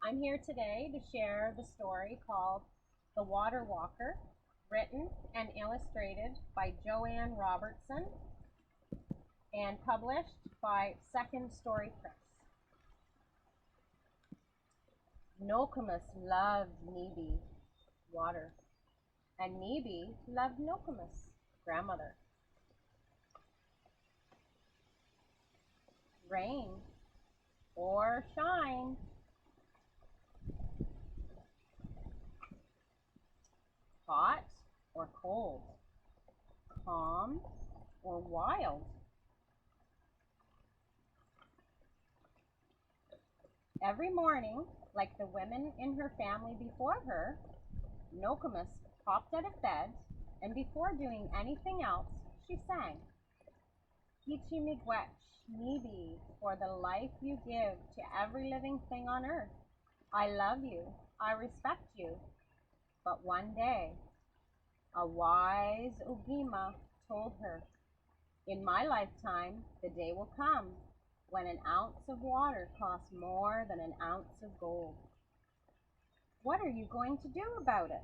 I'm here today to share the story called The Water Walker, written and illustrated by Joanne Robertson and published by Second Story Press. Nokomis loved Nibi, water, and Nibi loved Nokomis, grandmother. Rain or shine, hot or cold, calm or wild. Every morning, like the women in her family before her, Nokomis popped out of bed, and before doing anything else, she sang, Kichi Miigwech, Nibi, for the life you give to every living thing on earth. I love you, I respect you. But one day, a wise Ogima told her, in my lifetime, the day will come when an ounce of water costs more than an ounce of gold. What are you going to do about it?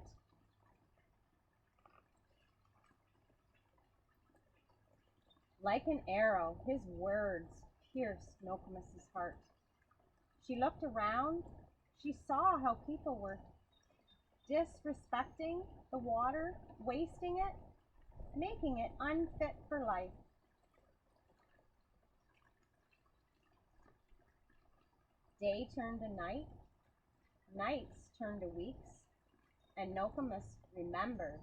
Like an arrow, his words pierced Nokomis' heart. She looked around. She saw how people were disrespecting the water, wasting it, making it unfit for life. Day turned to night, nights turned to weeks, and Nokomis remembered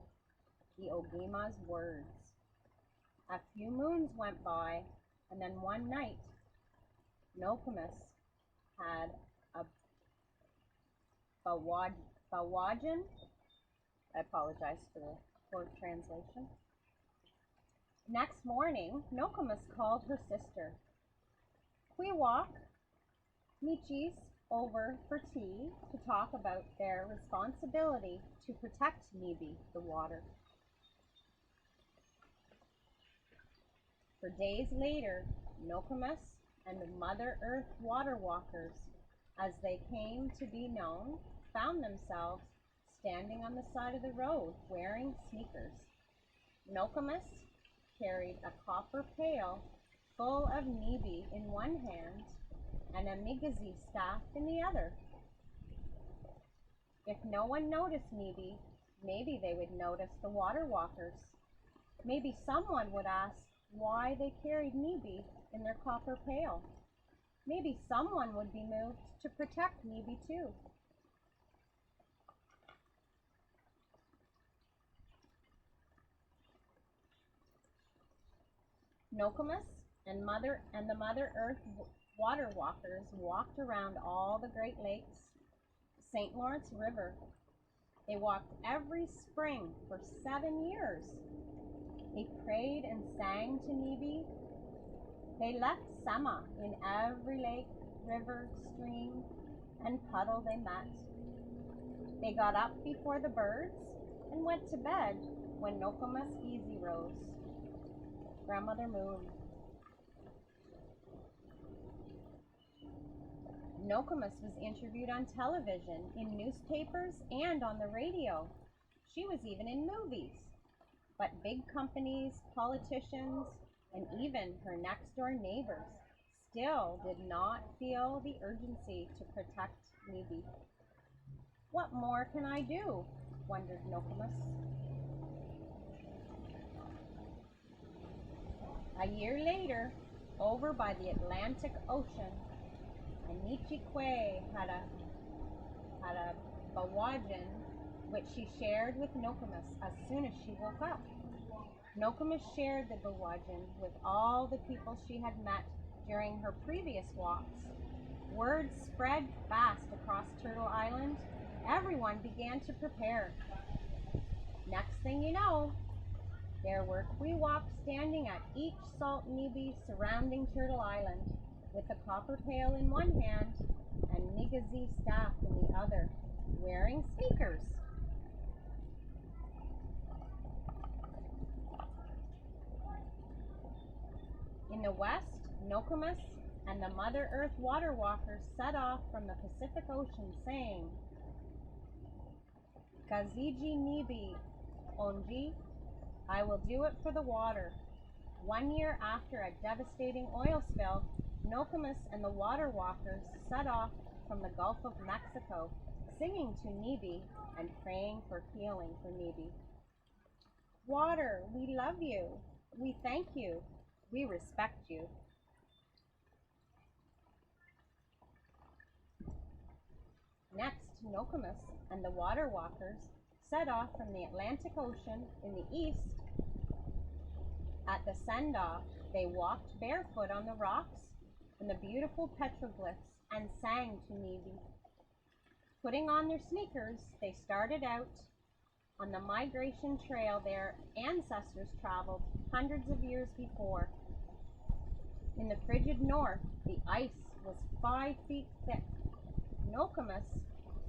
the Ogima's words. A few moons went by, and then one night, Nokomis had a Bawajin, I apologize for the poor translation. Next morning, Nokomis called her sister. We walk Michis over for tea to talk about their responsibility to protect Nibi, the water. For days later, Nokomis and the Mother Earth water walkers, as they came to be known, found themselves standing on the side of the road wearing sneakers. Nokomis carried a copper pail full of Nibi in one hand and a Migazi staff in the other. If no one noticed Nibi, maybe they would notice the water walkers. Maybe someone would ask why they carried Nibi in their copper pail. Maybe someone would be moved to protect Nibi too. Nokomis and the Mother Earth water walkers walked around all the Great Lakes, St. Lawrence River. They walked every spring for 7 years. They prayed and sang to Nibi. They left Sema in every lake, river, stream, and puddle they met. They got up before the birds and went to bed when Nokomis easy rose. Grandmother Moon. Nokomis was interviewed on television, in newspapers, and on the radio. She was even in movies. But big companies, politicians, and even her next-door neighbors still did not feel the urgency to protect Nibi. What more can I do? Wondered Nokomis. A year later, over by the Atlantic Ocean, Anichikwe had a Bawajin which she shared with Nokomis as soon as she woke up. Nokomis shared the Bawajin with all the people she had met during her previous walks. Word spread fast across Turtle Island. Everyone began to prepare. Next thing you know, there were Kwiwoks standing at each salt Nibi surrounding Turtle Island, with a copper pail in one hand and Migazi staff in the other, wearing sneakers. In the west, Nokomis and and the Mother Earth water walkers set off from the Pacific Ocean saying, Kaziji Nibi Onji, I will do it for the water. 1 year after a devastating oil spill, Nokomis and the water walkers set off from the Gulf of Mexico, singing to Nibi and praying for healing for Nibi. Water, we love you. We thank you. We respect you. Next, Nokomis and the water walkers set off from the Atlantic Ocean in the east. At the send-off, they walked barefoot on the rocks and the beautiful petroglyphs and sang to Nibi. Putting on their sneakers, they started out on the migration trail their ancestors traveled hundreds of years before. In the frigid north, the ice was 5 feet thick. Nokomis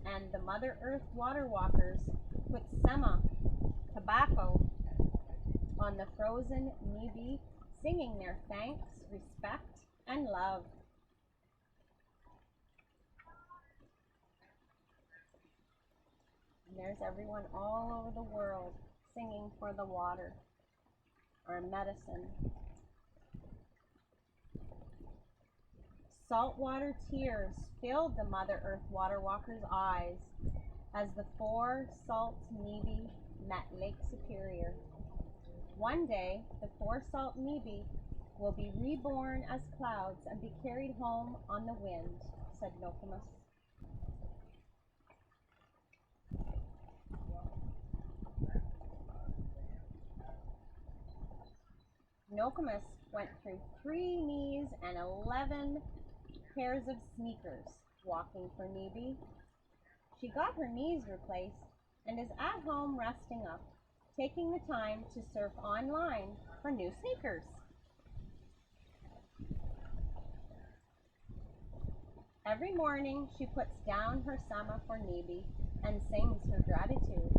and the Mother Earth water walkers put sema, tobacco, on the frozen Nibi, singing their thanks, respect, and love. And there's everyone all over the world singing for the water, our medicine. Saltwater tears filled the Mother Earth water walkers' eyes as the 4 salt Nibi met Lake Superior. One day, the 4 salt Nibi will be reborn as clouds and be carried home on the wind, said Nokomis. Nokomis went through 3 knees and 11 pairs of sneakers walking for Nibi. She got her knees replaced and is at home resting up, taking the time to surf online for new sneakers. Every morning she puts down her sema for Nibi and sings her gratitude.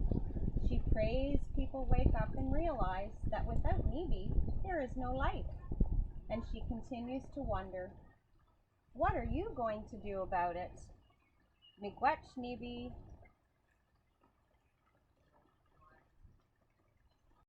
She prays people wake up and realize that without Nibi there is no life. And she continues to wonder, what are you going to do about it? Miigwech Nibi,